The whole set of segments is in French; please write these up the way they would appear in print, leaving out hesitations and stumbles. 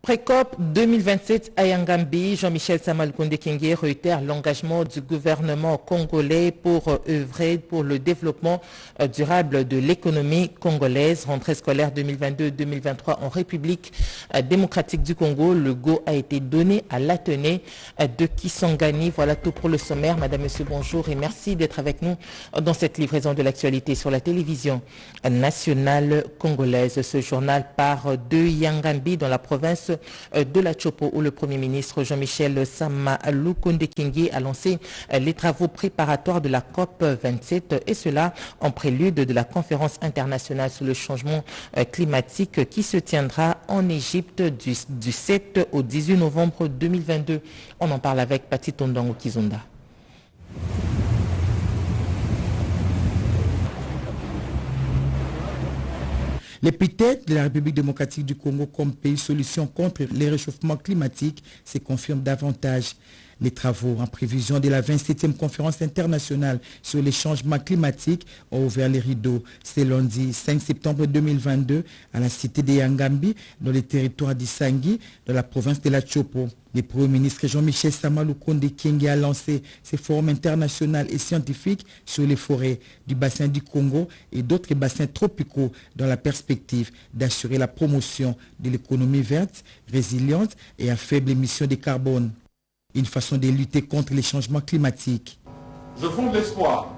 Pré-COP 2027 à Yangambi, Jean-Michel Sama-Lukonde Kyenge réitère l'engagement du gouvernement congolais pour œuvrer pour le développement durable de l'économie congolaise. Rentrée scolaire 2022-2023 en République démocratique du Congo. Le go a été donné à l'Athénée de Kisangani. Voilà tout pour le sommaire. Madame, Monsieur, bonjour et merci d'être avec nous dans cette livraison de l'actualité sur la télévision nationale congolaise. Ce journal part de Yangambi dans la province de la Chopo où le Premier ministre Jean-Michel Sama-Lukonde Kyenge a lancé les travaux préparatoires de la COP 27 et cela en prélude de la conférence internationale sur le changement climatique qui se tiendra en Égypte du 7 au 18 novembre 2022. On en parle avec Pati Tondango Kizunda. L'épithète de la République démocratique du Congo comme pays solution contre les réchauffements climatiques se confirme davantage. Les travaux en prévision de la 27e conférence internationale sur les changements climatiques ont ouvert les rideaux ce lundi 5 septembre 2022 à la cité de Yangambi, dans le territoire d'Isangui, dans la province de la Chopo. Le Premier ministre Jean-Michel Sama-Lukonde Kyenge a lancé ces forums internationaux et scientifiques sur les forêts du bassin du Congo et d'autres bassins tropicaux dans la perspective d'assurer la promotion de l'économie verte, résiliente et à faible émission de carbone. Une façon de lutter contre les changements climatiques. Je fonde l'espoir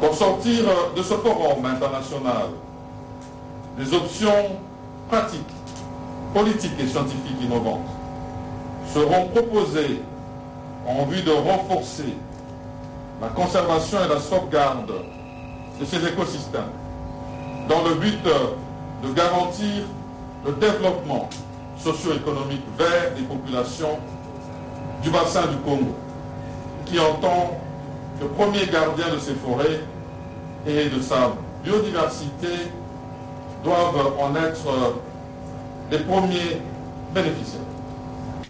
qu'au sortir de ce forum international, des options pratiques, politiques et scientifiques innovantes seront proposées en vue de renforcer la conservation et la sauvegarde de ces écosystèmes dans le but de garantir le développement socio-économique vert des populations du bassin du Congo, qui en tant que premier gardien de ses forêts et de sa biodiversité doivent en être les premiers bénéficiaires.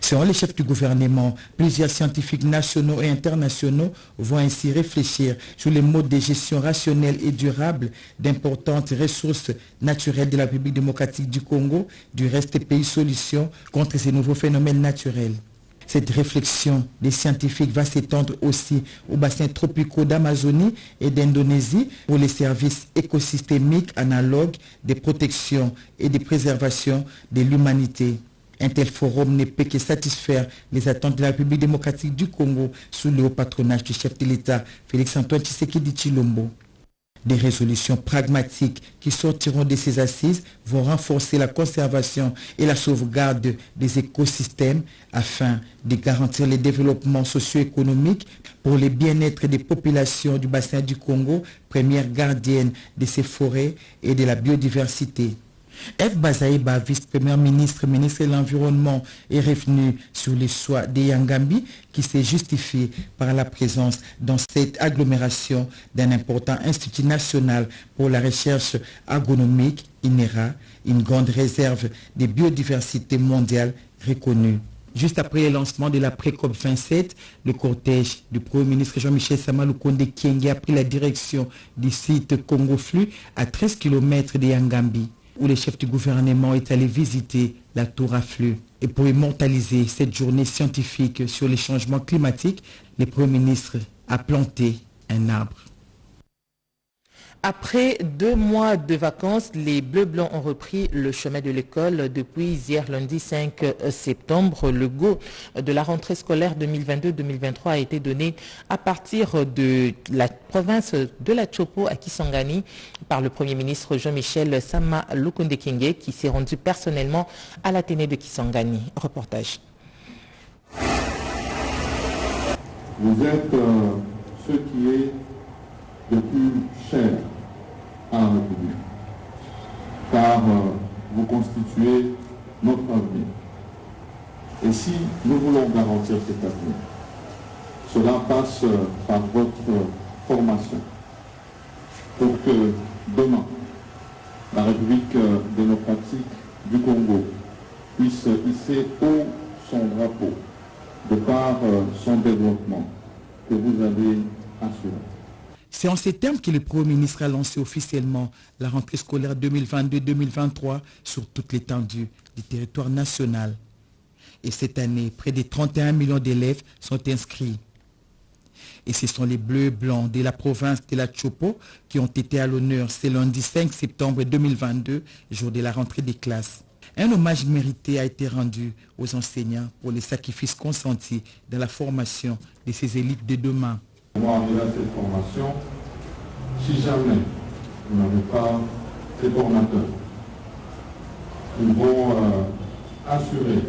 Selon les chefs du gouvernement, plusieurs scientifiques nationaux et internationaux vont ainsi réfléchir sur les modes de gestion rationnelle et durable d'importantes ressources naturelles de la République démocratique du Congo, du reste des pays solutions contre ces nouveaux phénomènes naturels. Cette réflexion des scientifiques va s'étendre aussi aux bassins tropicaux d'Amazonie et d'Indonésie pour les services écosystémiques analogues de protection et de préservation de l'humanité. Un tel forum ne peut que satisfaire les attentes de la République démocratique du Congo sous le haut patronage du chef de l'État, Félix-Antoine Tshisekedi Tshilombo. Des résolutions pragmatiques qui sortiront de ces assises vont renforcer la conservation et la sauvegarde des écosystèmes afin de garantir le développement socio-économique pour le bien-être des populations du bassin du Congo, première gardienne de ces forêts et de la biodiversité. F. Bazaïba, vice-premier ministre de l'Environnement, est revenu sur les choix de Yangambi qui s'est justifié par la présence dans cette agglomération d'un important institut national pour la recherche agronomique, INERA, une grande réserve de biodiversité mondiale reconnue. Juste après le lancement de la pré-COP 27, le cortège du Premier ministre Jean-Michel Sama-Lukonde Kyenge a pris la direction du site Congo Flux à 13 km de Yangambi, où le chef du gouvernement est allé visiter la tour à flux. Et pour immortaliser cette journée scientifique sur les changements climatiques, le Premier ministre a planté un arbre. Après 2 mois de vacances, les Bleus-Blancs ont repris le chemin de l'école depuis hier lundi 5 septembre. Le go de la rentrée scolaire 2022-2023 a été donné à partir de la province de la Chopo à Kisangani par le Premier ministre Jean-Michel Sama-Lukonde Kyenge qui s'est rendu personnellement à l'Athénée de Kisangani. Reportage. Vous êtes ce qui est le plus cher à la République, car vous constituez notre avenir. Et si nous voulons garantir cet avenir, cela passe par votre formation, pour que demain, la République démocratique du Congo puisse hisser haut son drapeau de par son développement que vous avez assuré. C'est en ces termes que le Premier ministre a lancé officiellement la rentrée scolaire 2022-2023 sur toute l'étendue du territoire national. Et cette année, près de 31 millions d'élèves sont inscrits. Et ce sont les Bleus Blancs de la province de la Chopo qui ont été à l'honneur ce lundi 5 septembre 2022, jour de la rentrée des classes. Un hommage mérité a été rendu aux enseignants pour les sacrifices consentis dans la formation de ces élites de demain. Comment arriver à cette formation si jamais vous n'avez pas ces formateurs? Ils vont assurer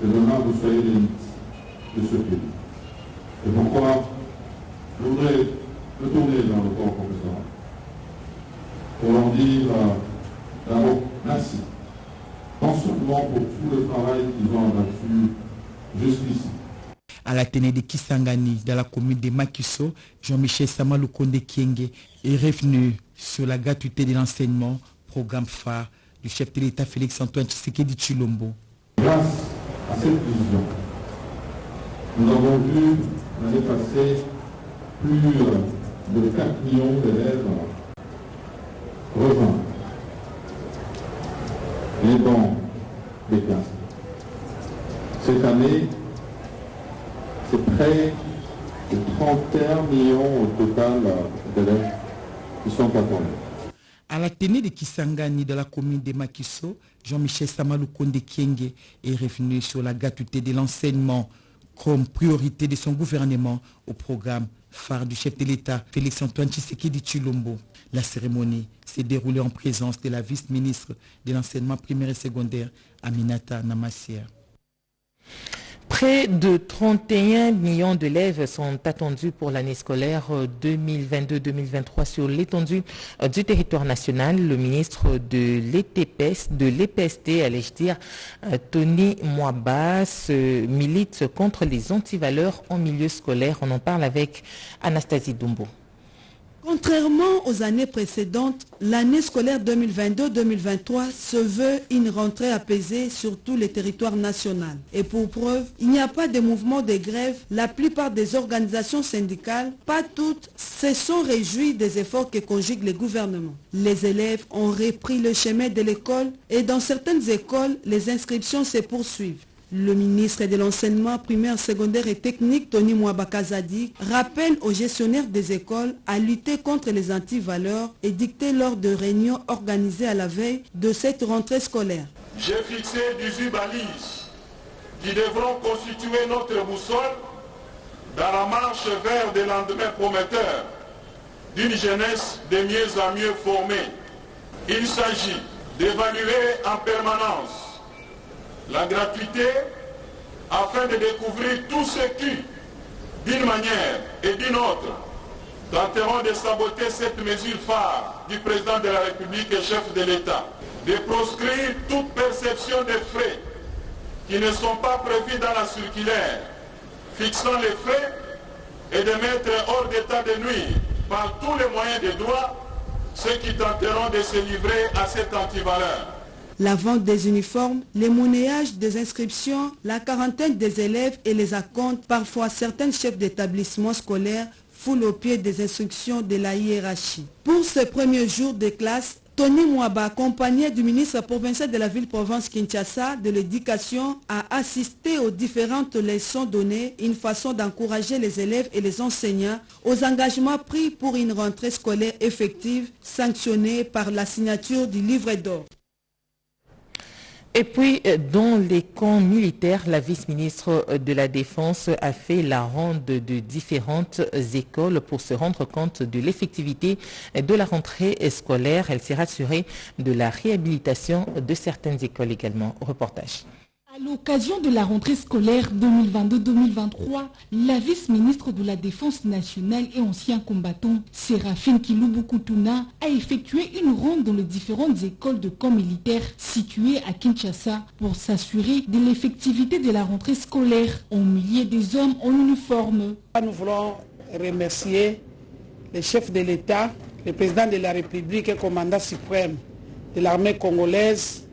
que demain vous soyez l'élite de ce pays. Et pourquoi je voudrais retourner dans le corps professoral pour leur dire d'abord merci. Non seulement pour tout le travail qu'ils ont abattu jusqu'ici. À l'Athénée de Kisangani, dans la commune de Makiso, Jean-Michel Samalukonde Kienge est revenu sur la gratuité de l'enseignement, programme phare du chef de l'État Félix-Antoine Tshisekedi Tshilombo. Grâce à cette vision, nous avons vu l'année passée plus de 4 millions d'élèves rejoindre les bancs des classes. Cette année, c'est près de 31 millions au total d'élèves qui sont attendus. À l'Athénée de Kisangani, de la commune de Makiso, Jean-Michel Samalukonde Kienge est revenu sur la gratuité de l'enseignement comme priorité de son gouvernement au programme phare du chef de l'État, Félix-Antoine Tshisekedi Tshilombo. La cérémonie s'est déroulée en présence de la vice-ministre de l'enseignement primaire et secondaire, Aminata Namassia. Près de 31 millions d'élèves sont attendus pour l'année scolaire 2022-2023 sur l'étendue du territoire national. Le ministre de l'EPST, allais-je dire, Tony Mwaba, milite contre les antivaleurs en milieu scolaire. On en parle avec Anastasie Dumbo. Contrairement aux années précédentes, l'année scolaire 2022-2023 se veut une rentrée apaisée sur tous les territoires nationaux. Et pour preuve, il n'y a pas de mouvement de grève. La plupart des organisations syndicales, pas toutes, se sont réjouies des efforts que conjugue le gouvernement. Les élèves ont repris le chemin de l'école et dans certaines écoles, les inscriptions se poursuivent. Le ministre de l'enseignement primaire, secondaire et technique, Tony Mwaba Kazadi, rappelle aux gestionnaires des écoles à lutter contre les antivaleurs et dicté lors de réunions organisées à la veille de cette rentrée scolaire. J'ai fixé 18 balises qui devront constituer notre boussole dans la marche vers des lendemains prometteurs d'une jeunesse de mieux en mieux formée. Il s'agit d'évaluer en permanence la gratuité afin de découvrir tous ceux qui, d'une manière et d'une autre, tenteront de saboter cette mesure phare du président de la République et chef de l'État, de proscrire toute perception des frais qui ne sont pas prévus dans la circulaire, fixant les frais et de mettre hors d'état de nuire par tous les moyens de droit ceux qui tenteront de se livrer à cette antivaleur. La vente des uniformes, les monnayages des inscriptions, la quarantaine des élèves et les acomptes, parfois certains chefs d'établissement scolaires foulent au pied des instructions de la hiérarchie. Pour ce premier jour de classe, Tony Mwaba, accompagné du ministre provincial de la ville-province Kinshasa de l'éducation, a assisté aux différentes leçons données, une façon d'encourager les élèves et les enseignants aux engagements pris pour une rentrée scolaire effective, sanctionnée par la signature du livret d'or. Et puis, dans les camps militaires, la vice-ministre de la Défense a fait la ronde de différentes écoles pour se rendre compte de l'effectivité de la rentrée scolaire. Elle s'est rassurée de la réhabilitation de certaines écoles également. Au reportage. À l'occasion de la rentrée scolaire 2022-2023, la vice-ministre de la Défense nationale et ancien combattant, Séraphine Kilubu-Kutuna, a effectué une ronde dans les différentes écoles de camps militaires situées à Kinshasa pour s'assurer de l'effectivité de la rentrée scolaire en milliers des hommes en uniforme. Nous voulons remercier le chef de l'État, le président de la République et commandant suprême de l'armée congolaise,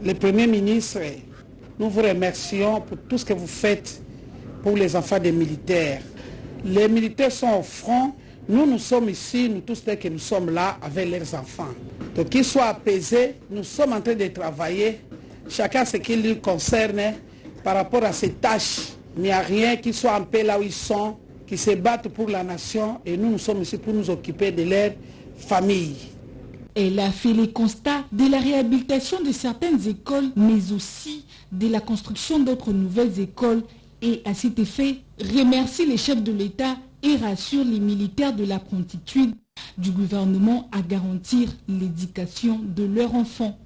le premier ministre. Nous vous remercions pour tout ce que vous faites pour les enfants des militaires. Les militaires sont au front, nous sommes ici, nous tous que nous sommes là avec leurs enfants. Donc qu'ils soient apaisés, nous sommes en train de travailler, chacun ce qui lui concerne par rapport à ses tâches. Il n'y a rien qui soit en paix là où ils sont, qui se battent pour la nation et nous sommes ici pour nous occuper de leur famille. Elle a fait les constats de la réhabilitation de certaines écoles, mais aussi de la construction d'autres nouvelles écoles et à cet effet remercie les chefs de l'État et rassure les militaires de la promptitude du gouvernement à garantir l'éducation de leurs enfants.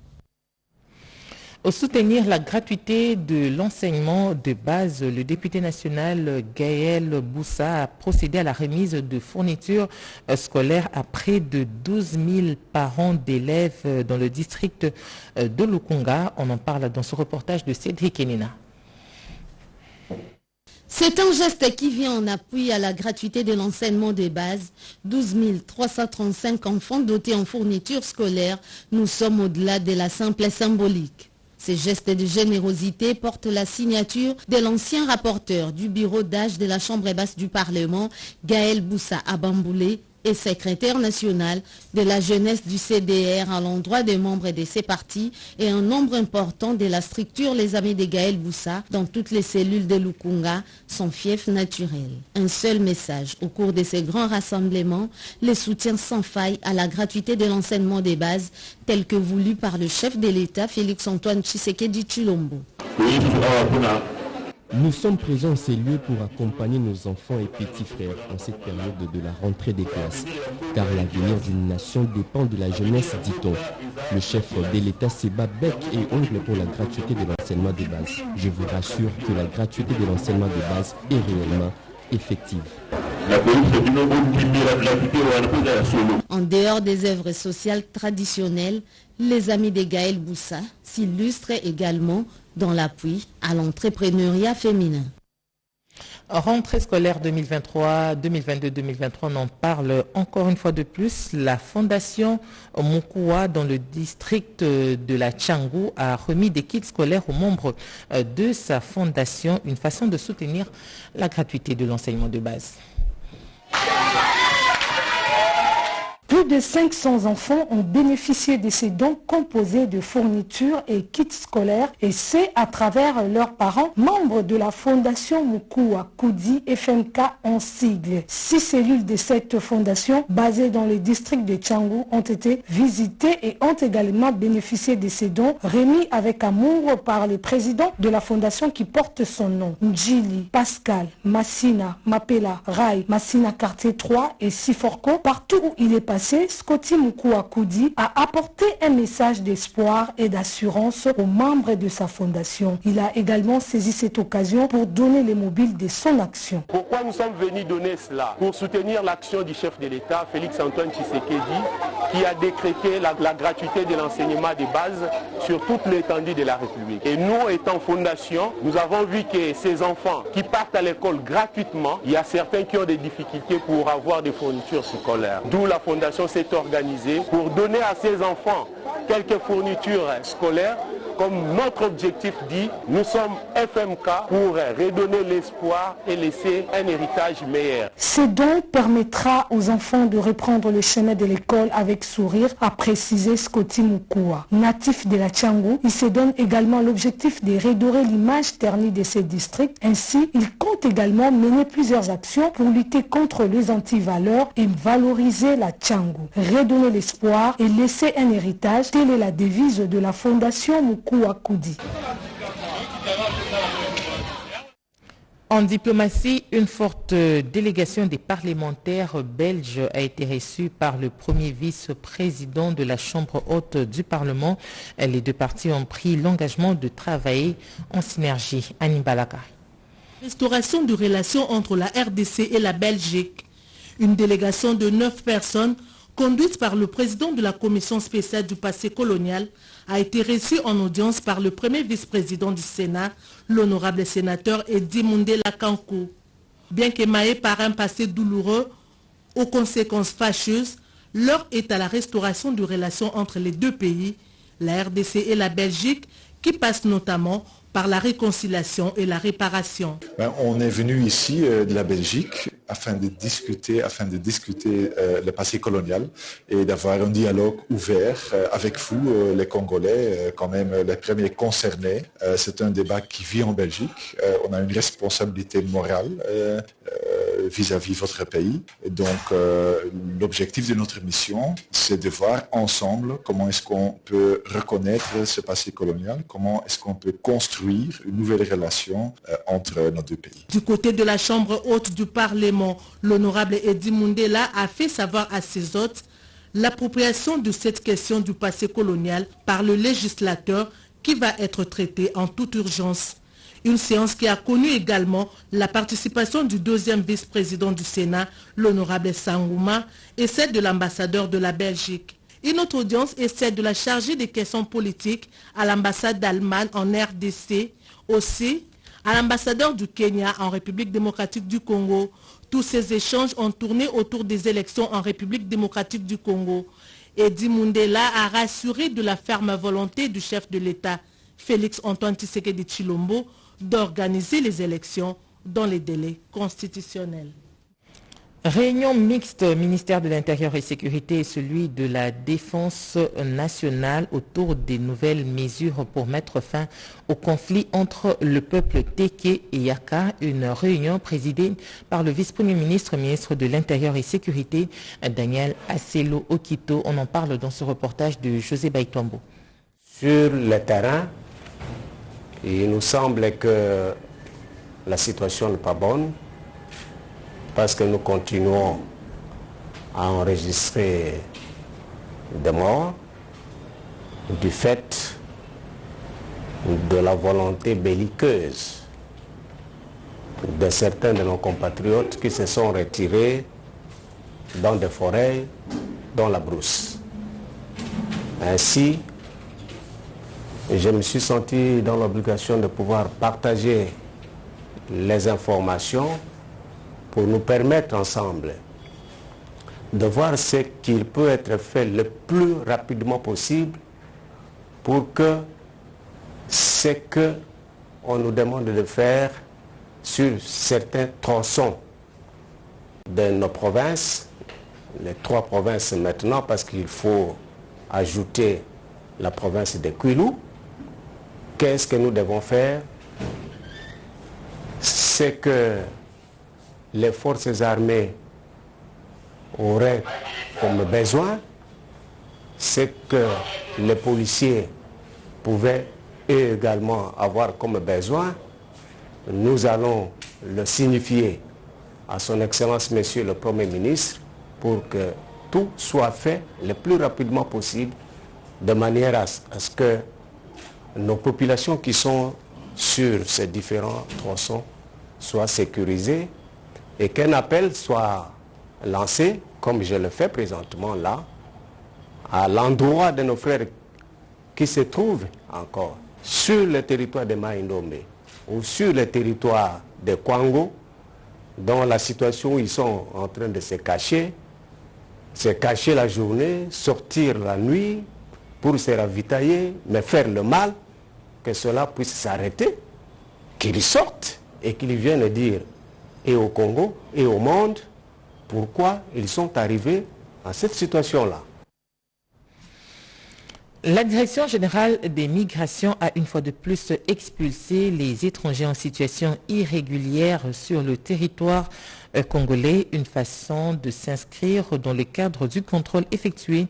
Au soutenir la gratuité de l'enseignement de base, le député national Gaël Boussa a procédé à la remise de fournitures scolaires à près de 12 000 parents d'élèves dans le district de Lukunga. On en parle dans ce reportage de Cédric Enina. C'est un geste qui vient en appui à la gratuité de l'enseignement de base. 12 335 enfants dotés en fournitures scolaires. Nous sommes au-delà de la simple symbolique. Ces gestes de générosité portent la signature de l'ancien rapporteur du bureau d'âge de la Chambre basse du Parlement, Gaël Boussa Abamboulé, et secrétaire national de la jeunesse du CDR à l'endroit des membres de ces partis et un nombre important de la structure Les Amis de Gaël Boussa dans toutes les cellules de Lukunga, son fief naturel. Un seul message au cours de ces grands rassemblements, le soutien sans faille à la gratuité de l'enseignement des bases tel que voulu par le chef de l'État Félix-Antoine Tshisekedi Tshilombo. Nous sommes présents en ces lieux pour accompagner nos enfants et petits frères en cette période de la rentrée des classes. Car l'avenir d'une nation dépend de la jeunesse, dit-on. Le chef de l'État se bat bec et ongle pour la gratuité de l'enseignement de base. Je vous rassure que la gratuité de l'enseignement de base est réellement effective. En dehors des œuvres sociales traditionnelles, les Amis de Gaël Boussa s'illustrent également dans l'appui à l'entrepreneuriat féminin. Rentrée scolaire 2023-2022-2023, on en parle encore une fois de plus. La fondation Mukua dans le district de la Tchangou a remis des kits scolaires aux membres de sa fondation, une façon de soutenir la gratuité de l'enseignement de base. Plus de 500 enfants ont bénéficié de ces dons composés de fournitures et kits scolaires et c'est à travers leurs parents, membres de la fondation Mukua Koudi FMK en sigle. 6 cellules de cette fondation basées dans le district de Tchangou ont été visitées et ont également bénéficié de ces dons remis avec amour par le président de la fondation qui porte son nom. Njili, Pascal, Massina, Mapela, Rai, Massina quartier 3 et Siforko, partout où il est passé, Scotty Mukua Koudi a apporté un message d'espoir et d'assurance aux membres de sa fondation. Il a également saisi cette occasion pour donner les mobiles de son action. Pourquoi nous sommes venus donner cela? Pour soutenir l'action du chef de l'État, Félix-Antoine Tshisekedi, qui a décrété la gratuité de l'enseignement de base sur toute l'étendue de la République. Et nous, étant fondation, nous avons vu que ces enfants qui partent à l'école gratuitement, il y a certains qui ont des difficultés pour avoir des fournitures scolaires. D'où la fondation s'est organisée pour donner à ces enfants quelques fournitures scolaires. Comme notre objectif dit, nous sommes FMK pour redonner l'espoir et laisser un héritage meilleur. Ce don permettra aux enfants de reprendre le chemin de l'école avec sourire, a précisé Scotty Mukua. Natif de la Tchangou, il se donne également l'objectif de redorer l'image ternie de ces districts. Ainsi, il compte également mener plusieurs actions pour lutter contre les antivaleurs et valoriser la Tchangou. Redonner l'espoir et laisser un héritage, telle est la devise de la fondation Mukua Koudi. En diplomatie, une forte délégation des parlementaires belges a été reçue par le premier vice-président de la Chambre haute du Parlement. Les deux parties ont pris l'engagement de travailler en synergie. Annie Balaka. Restauration de relations entre la RDC et la Belgique. Une délégation de 9 personnes conduite par le président de la commission spéciale du passé colonial, a été reçue en audience par le premier vice-président du Sénat, l'honorable sénateur Edimounde Lakankou. Bien qu'émaillé par un passé douloureux, aux conséquences fâcheuses, l'heure est à la restauration de relations entre les deux pays, la RDC et la Belgique, qui passe notamment par la réconciliation et la réparation. On est venu ici de la Belgique afin de discuter le passé colonial et d'avoir un dialogue ouvert avec vous, les Congolais, quand même les premiers concernés. C'est un débat qui vit en Belgique. On a une responsabilité morale vis-à-vis de votre pays. Et donc, l'objectif de notre mission, c'est de voir ensemble comment est-ce qu'on peut reconnaître ce passé colonial, comment est-ce qu'on peut construire une nouvelle relation entre nos deux pays. Du côté de la Chambre haute du Parlement, l'honorable Eddy Mundela a fait savoir à ses hôtes l'appropriation de cette question du passé colonial par le législateur qui va être traitée en toute urgence. Une séance qui a connu également la participation du deuxième vice-président du Sénat, l'honorable Sangouma, et celle de l'ambassadeur de la Belgique. Une autre audience est celle de la chargée des questions politiques à l'ambassade d'Allemagne en RDC, aussi à l'ambassadeur du Kenya en République démocratique du Congo. Tous ces échanges ont tourné autour des élections en République démocratique du Congo. Eddy Mundela a rassuré de la ferme volonté du chef de l'État, Félix Antoine Tshisekedi Tshilombo, d'organiser les élections dans les délais constitutionnels. Réunion mixte ministère de l'Intérieur et Sécurité et celui de la Défense nationale autour des nouvelles mesures pour mettre fin au conflit entre le peuple Téké et Yaka. Une réunion présidée par le vice-premier ministre, ministre de l'Intérieur et Sécurité, Daniel Asselo Okito. On en parle dans ce reportage de José Baitombo. Sur le terrain, il nous semble que la situation n'est pas bonne, parce que nous continuons à enregistrer des morts du fait de la volonté belliqueuse de certains de nos compatriotes qui se sont retirés dans des forêts, dans la brousse. Ainsi, je me suis senti dans l'obligation de pouvoir partager les informations pour nous permettre ensemble de voir ce qu'il peut être fait le plus rapidement possible pour que ce qu'on nous demande de faire sur certains tronçons de nos provinces, les 3 provinces maintenant, parce qu'il faut ajouter la province de Kwilu, qu'est-ce que nous devons faire? C'est que les forces armées auraient comme besoin, c'est que les policiers pouvaient eux également avoir comme besoin. Nous allons le signifier à son Excellence Monsieur le Premier ministre pour que tout soit fait le plus rapidement possible de manière à ce que nos populations qui sont sur ces différents tronçons soient sécurisées et qu'un appel soit lancé, comme je le fais présentement là, à l'endroit de nos frères qui se trouvent encore sur le territoire de Maïndomé ou sur le territoire de Kwango, dans la situation où ils sont en train de se cacher la journée, sortir la nuit pour se ravitailler, mais faire le mal, que cela puisse s'arrêter, qu'ils sortent et qu'ils viennent dire et au Congo et au monde pourquoi ils sont arrivés à cette situation-là. La Direction générale des migrations a une fois de plus expulsé les étrangers en situation irrégulière sur le territoire congolais, une façon de s'inscrire dans le cadre du contrôle effectué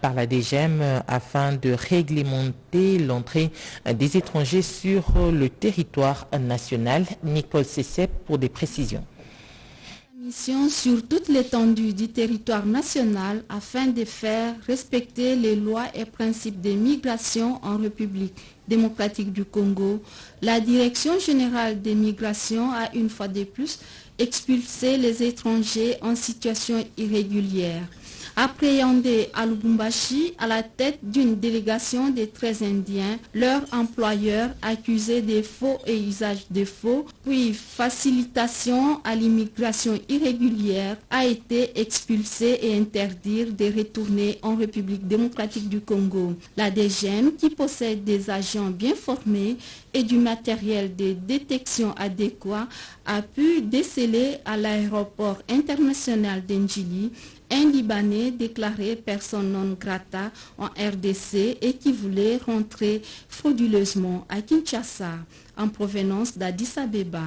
par la DGM afin de réglementer l'entrée des étrangers sur le territoire national. Nicole Cessep pour des précisions. Mission sur toute l'étendue du territoire national afin de faire respecter les lois et principes de migration en République démocratique du Congo. La Direction générale des migrations a une fois de plus expulsé les étrangers en situation irrégulière. Appréhendés à Lubumbashi à la tête d'une délégation des 13 Indiens, leur employeur accusé de faux et usage de faux, puis facilitation à l'immigration irrégulière, a été expulsé et interdit de retourner en République démocratique du Congo. La DGM, qui possède des agents bien formés et du matériel de détection adéquat, a pu déceler à l'aéroport international d'Ndjili un Libanais déclaré personne non grata en RDC et qui voulait rentrer frauduleusement à Kinshasa en provenance d'Addis Abeba.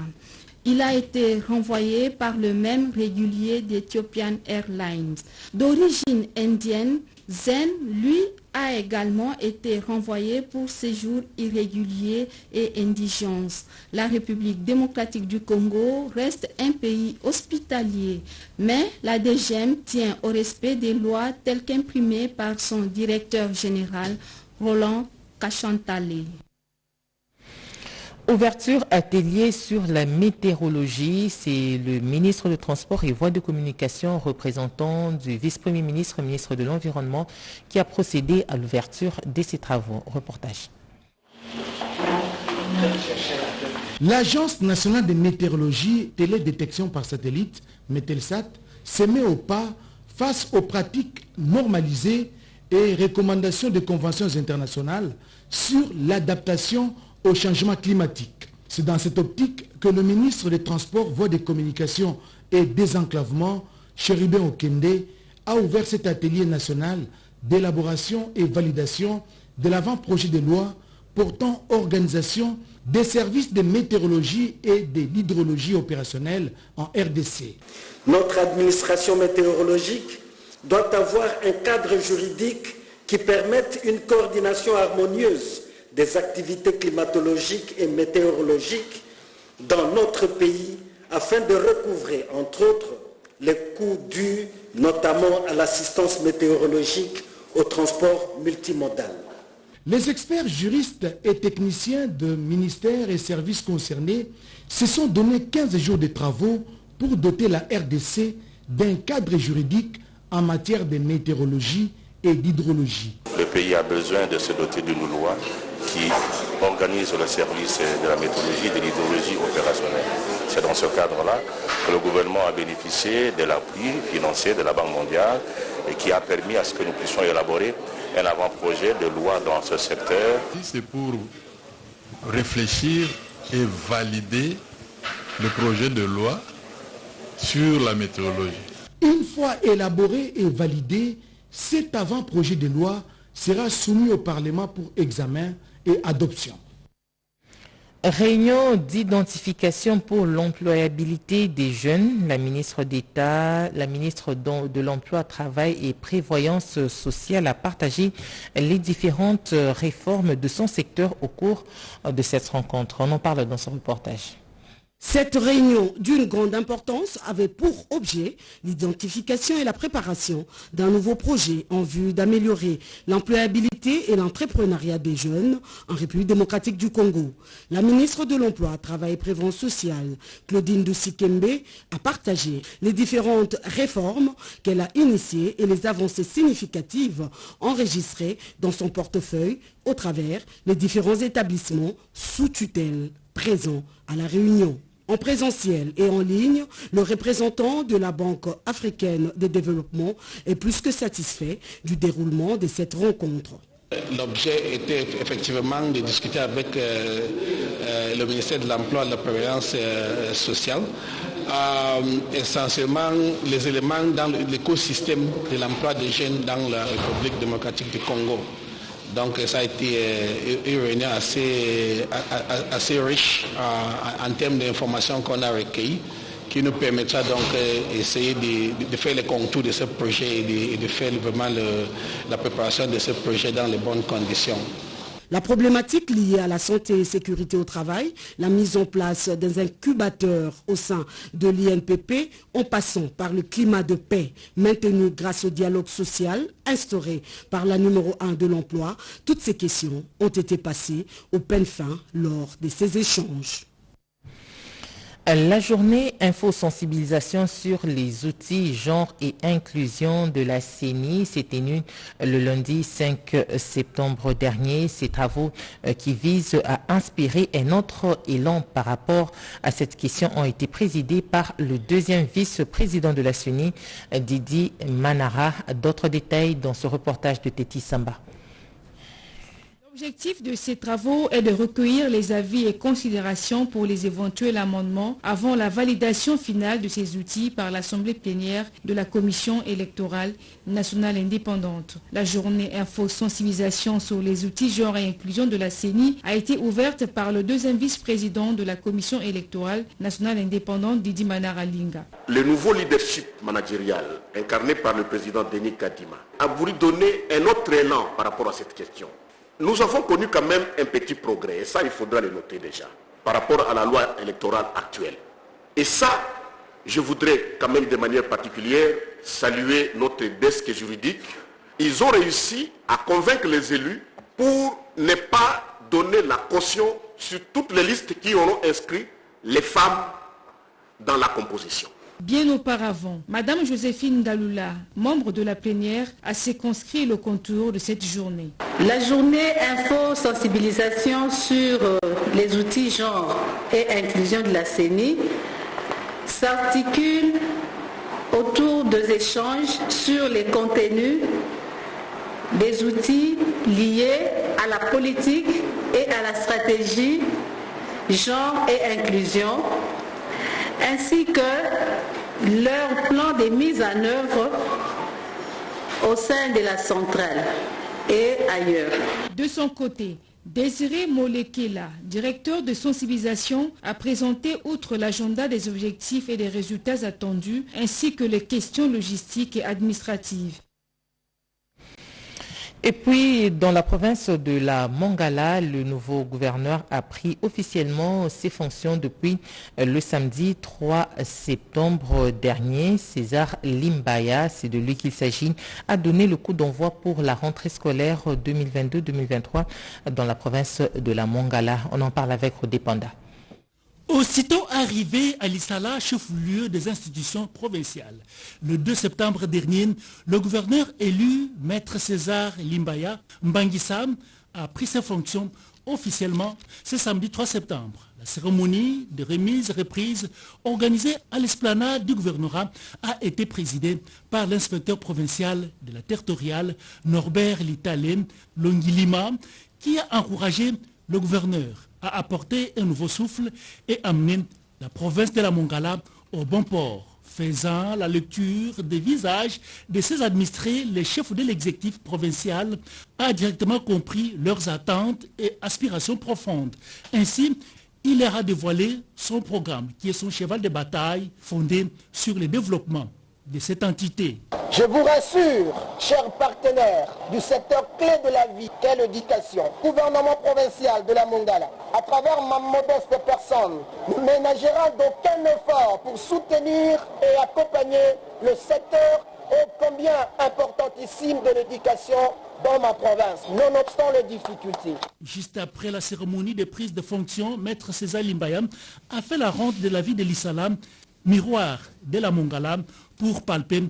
Il a été renvoyé par le même régulier d'Ethiopian Airlines. D'origine indienne, Zen, lui, a également été renvoyé pour séjour irrégulier et indigence. La République démocratique du Congo reste un pays hospitalier, mais la DGM tient au respect des lois telles qu'imprimées par son directeur général, Roland Kachantale. Ouverture atelier sur la météorologie, c'est le ministre des Transports et Voies de Communication, représentant du vice-premier ministre, ministre de l'Environnement, qui a procédé à l'ouverture de ces travaux. Reportage. L'Agence nationale de météorologie, télédétection par satellite, Metelsat, se met au pas face aux pratiques normalisées et recommandations des conventions internationales sur l'adaptation au changement climatique. C'est dans cette optique que le ministre des Transports, Voies de Communication et Désenclavement, Chérubin Okende, a ouvert cet atelier national d'élaboration et validation de l'avant-projet de loi portant organisation des services de météorologie et de l'hydrologie opérationnelle en RDC. Notre administration météorologique doit avoir un cadre juridique qui permette une coordination harmonieuse des activités climatologiques et météorologiques dans notre pays afin de recouvrer, entre autres, les coûts dus notamment à l'assistance météorologique au transport multimodal. Les experts juristes et techniciens de ministères et services concernés se sont donné 15 jours de travaux pour doter la RDC d'un cadre juridique en matière de météorologie et d'hydrologie. Le pays a besoin de se doter d'une loi qui organise le service de la météorologie et de l'hydrologie opérationnelle. C'est dans ce cadre-là que le gouvernement a bénéficié de l'appui financier de la Banque mondiale et qui a permis à ce que nous puissions élaborer un avant-projet de loi dans ce secteur. C'est pour réfléchir et valider le projet de loi sur la météorologie. Une fois élaboré et validé, cet avant-projet de loi sera soumis au Parlement pour examen et adoption. Réunion d'identification pour l'employabilité des jeunes. La ministre d'État, la ministre de l'Emploi, Travail et Prévoyance sociale a partagé les différentes réformes de son secteur au cours de cette rencontre. On en parle dans ce reportage. Cette réunion d'une grande importance avait pour objet l'identification et la préparation d'un nouveau projet en vue d'améliorer l'employabilité et l'entrepreneuriat des jeunes en République démocratique du Congo. La ministre de l'Emploi, Travail et Prévoyance sociale, Claudine Doucy-Kembe, a partagé les différentes réformes qu'elle a initiées et les avancées significatives enregistrées dans son portefeuille au travers des différents établissements sous tutelle présents à la réunion. En présentiel et en ligne, le représentant de la Banque africaine de développement est plus que satisfait du déroulement de cette rencontre. L'objet était effectivement de discuter avec le ministère de l'Emploi et de la Prévoyance sociale, essentiellement les éléments dans l'écosystème de l'emploi des jeunes dans la République démocratique du Congo. Donc ça a été une réunion assez riche en termes d'informations qu'on a recueillies, qui nous permettra donc d'essayer de faire les contours de ce projet et de faire vraiment la préparation de ce projet dans les bonnes conditions. La problématique liée à la santé et sécurité au travail, la mise en place des incubateurs au sein de l'INPP, en passant par le climat de paix maintenu grâce au dialogue social instauré par la numéro 1 de l'emploi, toutes ces questions ont été passées au peigne fin lors de ces échanges. La journée info-sensibilisation sur les outils genre et inclusion de la CENI s'est tenue le lundi 5 septembre dernier. Ces travaux qui visent à inspirer un autre élan par rapport à cette question ont été présidés par le deuxième vice-président de la CENI, Didi Manara. D'autres détails dans ce reportage de Teti Samba. L'objectif de ces travaux est de recueillir les avis et considérations pour les éventuels amendements avant la validation finale de ces outils par l'Assemblée plénière de la Commission électorale nationale indépendante. La journée info-sensibilisation sur les outils genre et inclusion de la CENI a été ouverte par le deuxième vice-président de la Commission électorale nationale indépendante, Didi Manara Linga. Le nouveau leadership managérial incarné par le président Denis Kadima a voulu donner un autre élan par rapport à cette question. Nous avons connu quand même un petit progrès, et ça il faudra le noter déjà, par rapport à la loi électorale actuelle. Et ça, je voudrais quand même de manière particulière saluer notre desk juridique. Ils ont réussi à convaincre les élus pour ne pas donner la caution sur toutes les listes qui auront inscrit les femmes dans la composition. Bien auparavant, Madame Joséphine Dalula, membre de la plénière, a circonscrit le contour de cette journée. La journée info-sensibilisation sur les outils genre et inclusion de la CENI s'articule autour des échanges sur les contenus des outils liés à la politique et à la stratégie genre et inclusion, ainsi que leur plan de mise en œuvre au sein de la centrale et ailleurs. De son côté, Désiré Molekela, directeur de sensibilisation, a présenté outre l'agenda des objectifs et des résultats attendus, ainsi que les questions logistiques et administratives. Et puis, dans la province de la Mongala, le nouveau gouverneur a pris officiellement ses fonctions depuis le samedi 3 septembre dernier. César Limbaya, c'est de lui qu'il s'agit, a donné le coup d'envoi pour la rentrée scolaire 2022-2023 dans la province de la Mongala. On en parle avec Rodé Panda. Aussitôt arrivé à Lissala, chef-lieu des institutions provinciales, le 2 septembre dernier, le gouverneur élu, Maître César Limbaya Mbangisam, a pris ses fonctions officiellement ce samedi 3 septembre. La cérémonie de remise-reprise organisée à l'esplanade du gouvernorat a été présidée par l'inspecteur provincial de la territoriale, Norbert Litalen Longilima, qui a encouragé le gouverneur à apporter un nouveau souffle et amener la province de la Mongala au bon port. Faisant la lecture des visages de ses administrés, le chef de l'exécutif provincial a directement compris leurs attentes et aspirations profondes. Ainsi, il leur a dévoilé son programme, qui est son cheval de bataille fondé sur le développement de cette entité. Je vous rassure, chers partenaires du secteur clé de la vie qu'est l'éducation, gouvernement provincial de la Mongala, à travers ma modeste personne, ne ménagera d'aucun effort pour soutenir et accompagner le secteur ô combien importantissime de l'éducation dans ma province, nonobstant les difficultés. Juste après la cérémonie de prise de fonction, Maître César Limbaya a fait la ronde de la ville de Lissala, miroir de la Mongala, pour palper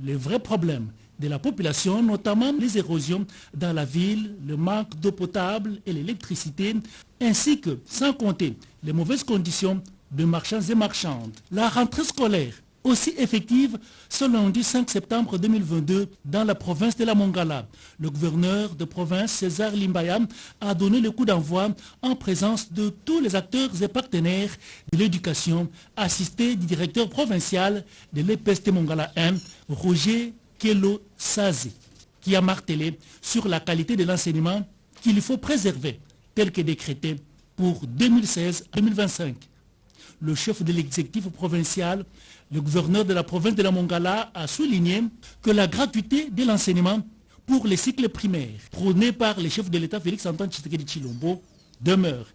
les vrais problèmes de la population, notamment les érosions dans la ville, le manque d'eau potable et l'électricité, ainsi que, sans compter, les mauvaises conditions de marchands et marchandes. La rentrée scolaire, aussi effective ce lundi 5 septembre 2022 dans la province de la Mongala. Le gouverneur de province, César Limbaya, a donné le coup d'envoi en présence de tous les acteurs et partenaires de l'éducation, assisté du directeur provincial de l'EPST Mongala 1, Roger Kelo Sazi, qui a martelé sur la qualité de l'enseignement qu'il faut préserver, tel que décrété pour 2016-2025. Le chef de l'exécutif provincial, le gouverneur de la province de la Mongala, a souligné que la gratuité de l'enseignement pour les cycles primaires, prônée par le chef de l'État Félix-Antoine Tshisekedi Tshilombo, demeure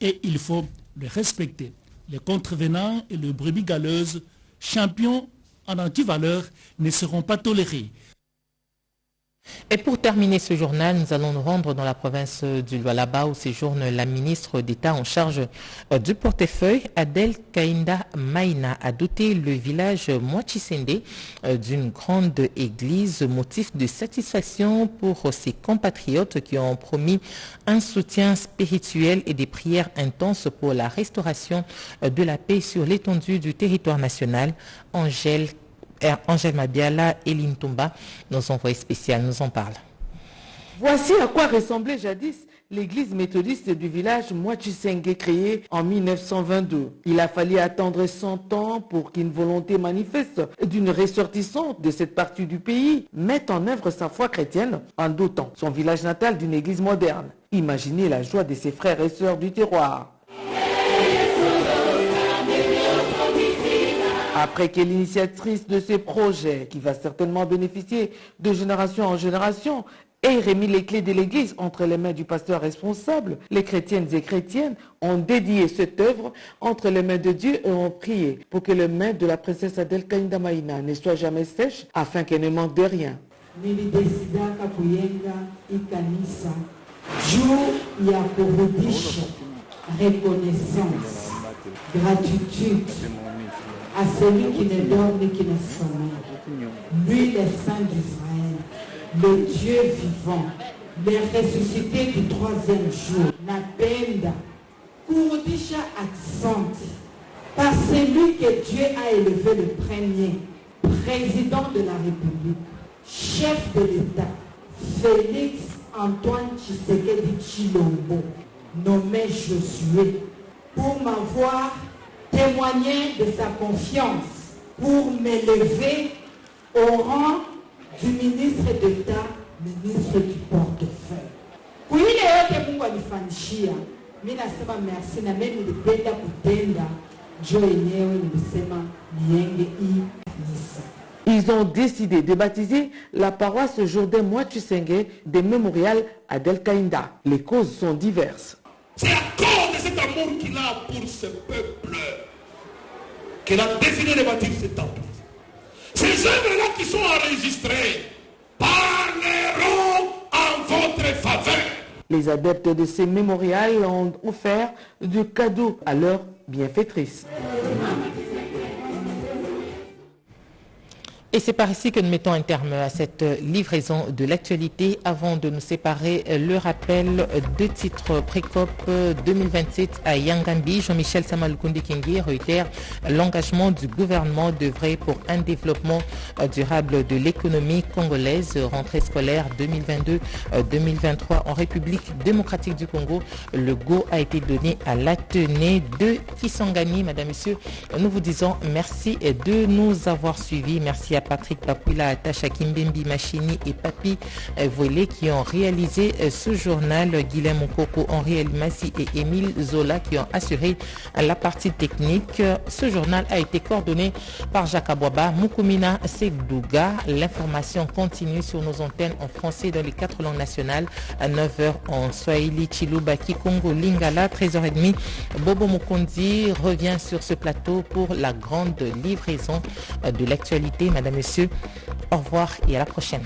et il faut le respecter. Les contrevenants et les brebis galeuses, champions en antivaleur, ne seront pas tolérés. Et pour terminer ce journal, nous allons nous rendre dans la province du Lualaba où séjourne la ministre d'État en charge du portefeuille, Adel Kainda Maïna, a doté le village Mwachisende d'une grande église, motif de satisfaction pour ses compatriotes qui ont promis un soutien spirituel et des prières intenses pour la restauration de la paix sur l'étendue du territoire national. Angèle Mabiala et Lintumba, nos envoyés spéciaux, nous en parlent. Voici à quoi ressemblait jadis l'église méthodiste du village Mwachisenge créée en 1922. Il a fallu attendre 100 ans pour qu'une volonté manifeste d'une ressortissante de cette partie du pays mette en œuvre sa foi chrétienne en dotant son village natal d'une église moderne. Imaginez la joie de ses frères et sœurs du terroir. Après que l'initiatrice de ce projet, qui va certainement bénéficier de génération en génération, ait remis les clés de l'église entre les mains du pasteur responsable, les chrétiennes et chrétiennes ont dédié cette œuvre entre les mains de Dieu et ont prié pour que les mains de la princesse Adel Kainda Maïna ne soient jamais sèches afin qu'elle ne manque de rien. Reconnaissance, gratitude à celui qui ne dort ni qui ne sommeille. Lui, le Saint d'Israël, le Dieu vivant, le ressuscité du troisième jour, la Penda, Kurudisha accente, par celui que Dieu a élevé le premier, président de la République, chef de l'État, Félix Antoine Tshisekedi Tshilombo, nommé Josué, pour m'avoir témoigné de sa confiance, pour m'élever au rang du ministre d'État, ministre du portefeuille. Pour il est que Mungu alifanishia, mimi nasema merci na mimi nilipenda kutenda jo yenyewe nilisema nienge hii kanisa. Ils ont décidé de baptiser la paroisse Jourdain Mwachisenge des mémorial Adel Kainda. Les causes sont diverses. C'est à cause de cet amour qu'il a pour ce peuple qu'il a décidé de bâtir cet temple. Ces œuvres-là qui sont enregistrées parleront en votre faveur. Les adeptes de ces mémorials ont offert du cadeau à leur bienfaitrice. Et c'est par ici que nous mettons un terme à cette livraison de l'actualité. Avant de nous séparer, le rappel de titres Précop 2027 à Yangambi. Jean-Michel Samalukundi Kingi réitère l'engagement du gouvernement d'œuvrer pour un développement durable de l'économie congolaise. Rentrée scolaire 2022-2023 en République démocratique du Congo. Le go a été donné à l'Athénée de Kisangani. Madame, Monsieur, nous vous disons merci de nous avoir suivis. Merci à Patrick Papula, Tacha Kimbembi Machini et Papi Voilé qui ont réalisé ce journal. Guilhem Mokoko, Henri Elmassi et Émile Zola qui ont assuré la partie technique. Ce journal a été coordonné par Jacques Abouaba, Moukoumina Segdouga. L'information continue sur nos antennes en français dans les 4 langues nationales. À 9h en Swahili, Chiluba, Kikongo, Lingala. 13h30, Bobo Mukondi revient sur ce plateau pour la grande livraison de l'actualité. Madame, Monsieur, au revoir et à la prochaine.